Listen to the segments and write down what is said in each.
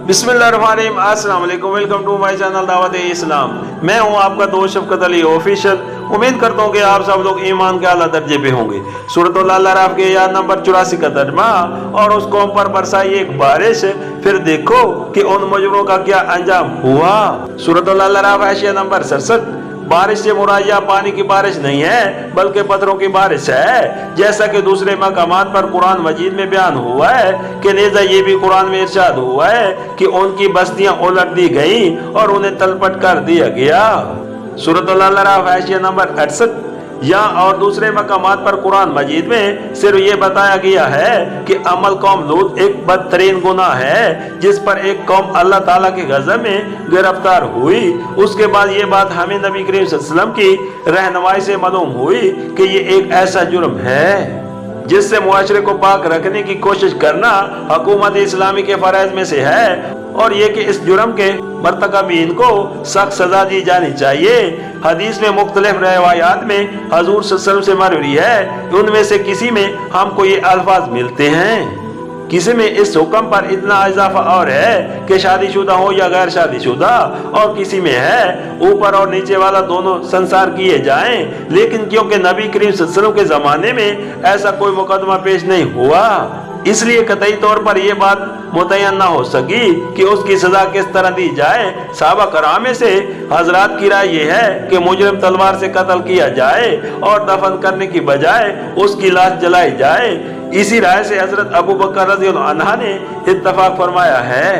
बिस्मिल्लाहिर्रहमानिर्रहीम, अस्सलाम वालेकुम, वेलकम टू माय चैनल दावत इस्लाम। मैं हूं आपका दोस्त शफकत अली ऑफिशियल। उम्मीद करता हूं कि आप सब लोग ईमान के आला दर्जे पे होंगे। सूरत अल-अराफ के आयत नंबर 84 का तर्जुमा। और उस कौम पर बरसाई एक बारिश, फिर देखो कि उन मुजरिमों का क्या अंजाम हुआ। सूरत अल-अराफ आयत नंबर 67। बारिश से मुराद यह पानी की बारिश नहीं है बल्कि पत्थरों की बारिश है, जैसा कि दूसरे मकामात पर कुरान मजीद में बयान हुआ है कि नेज़ा ये भी कुरान में इरशाद हुआ है कि उनकी बस्तियां उलट दी गई और उन्हें तलपट कर दिया गया। सूरत अल-अराफ आयत नंबर 68। यहाँ और दूसरे मकामात पर कुरान मजीद में सिर्फ ये बताया गया है कि अमल कौम लूत एक बदतरीन गुनाह है जिस पर एक कौम अल्लाह ताला के गज़ब में गिरफ्तार हुई। उसके बाद ये बात हमें नबी करीम सल्लल्लाहु अलैहि वसल्लम की रहनुमाई से मालूम हुई कि ये एक ऐसा जुर्म है जिससे मुआशरे को पाक रखने की कोशिश करना हुकूमत इस्लामी के फराइज में से है, और ये कि इस जुर्म के मर्तकबीन को सख्त सजा दी जानी चाहिए। हदीस में मुख्तलिफ रिवायात में हजूर सल्लल्लाहु अलैहि वसल्लम से मरवी है, उनमें से किसी में हमको ये अल्फाज मिलते हैं, किसी में इस हुक्म पर इतना इजाफा और है कि शादीशुदा हो या गैर शादीशुदा, और किसी में है ऊपर और नीचे वाला दोनों संसार किए जाएं। लेकिन क्योंकि नबी करीम सल्लल्लाहु अलैहि वसल्लम के जमाने में ऐसा कोई मुकदमा पेश नहीं हुआ, इसलिए कतई तौर पर यह बात मुतय्यन न हो सकी कि उसकी सजा किस तरह दी जाए। सहाबा कराम में से हजरात की राय यह है कि मुजरिम तलवार से कत्ल किया जाए और दफन करने की बजाय उसकी लाश जलाई जाए। इसी राय से हजरत अबू बकर रज़ियल्लाहु अन्हु ने इत्तफाक फरमाया है,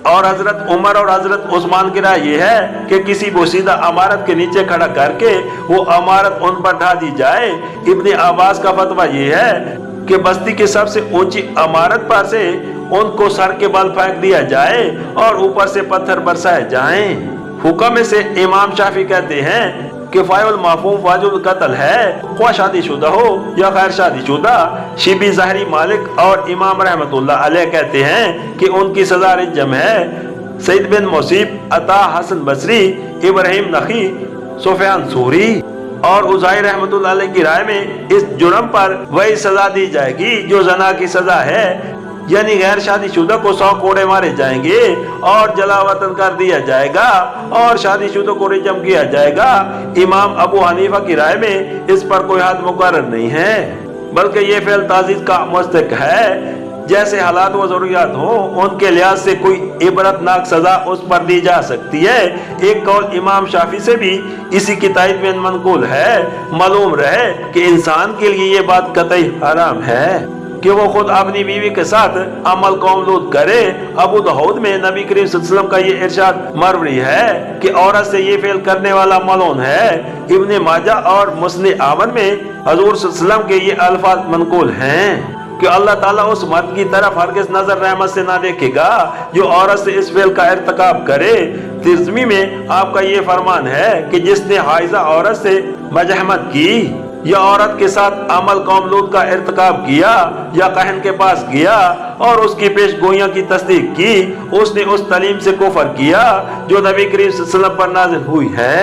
और हजरत उमर और हजरत उस्मान की राय यह है कि किसी बोसीदा इमारत के नीचे खड़ा करके वो इमारत उन पर ढा दी जाए। इब्ने अब्बास का फतवा यह है कि बस्ती की सबसे ऊंची इमारत पर से उनको सर के बल फेंक दिया जाए और ऊपर से पत्थर बरसाए जाएं। हुक्म में से इमाम शाफी कहते हैं कि फाइल माफूम वाजुल कत्ल है, ख्वाह शादीशुदा हो या गैर शादीशुदा। शिबी ज़ाहरी मालिक और इमाम रहमतुल्लाह अलैह कहते हैं कि उनकी सजा रजम है। सईद बिन मुसीब, अता, हसन बसरी, इब्राहिम नखी, सुफियान सूरी और उज़ाई रहमतुल्लाह अलैह की राय में इस जुर्म पर वही सजा दी जाएगी जो जना की सजा है, यानी गैर शादीशुदा को 100 कोड़े मारे जाएंगे और जलावतन कर दिया जाएगा, और शादीशुदा को रिजम किया जाएगा। इमाम अबू हनीफा की राय में इस पर कोई हद मुकर्रर नहीं है, बल्कि ये फेल ताजीज़ का मुस्तक है। जैसे हालात व जरूरियात हो उनके लिहाज से कोई इबरतनाक सजा उस पर दी जा सकती है। एक कौल इमाम शाफी से भी इसी की तायद में मनकूल है। मालूम रहे कि इंसान के लिए ये बात कतई हराम है कि वो खुद अपनी बीवी के साथ अमल कौम लूत करे। अबू दाऊद में नबी करीम सल्लल्लाहु अलैहि वसल्लम का ये इरशाद मरवी है कि औरत से ये फेल करने वाला मलून है। इब्ने माजा और मुस्लिम आमन में हजूर सल्लल्लाहु अलैहि वसल्लम के ये अल्फाज मनकूल हैं कि अल्लाह ताला उस मर्द की तरफ हरगिज़ नजर रहमत से ना देखेगा जो औरत से इस फेल का इर्तिकाब करे। तिर्मिज़ी में आपका ये फरमान है कि जिसने हाइजा औरत से मजहमत की या औरत के साथ अमल कौम लूत का इर्तिकाब किया या कहन के पास गया और उसकी पेश गोइयां की तस्दीक की, उसने उस तलीम से कुफर किया जो नबी करीम सल्लल्लाहु अलैहि वसल्लम पर नाज़िल हुई है।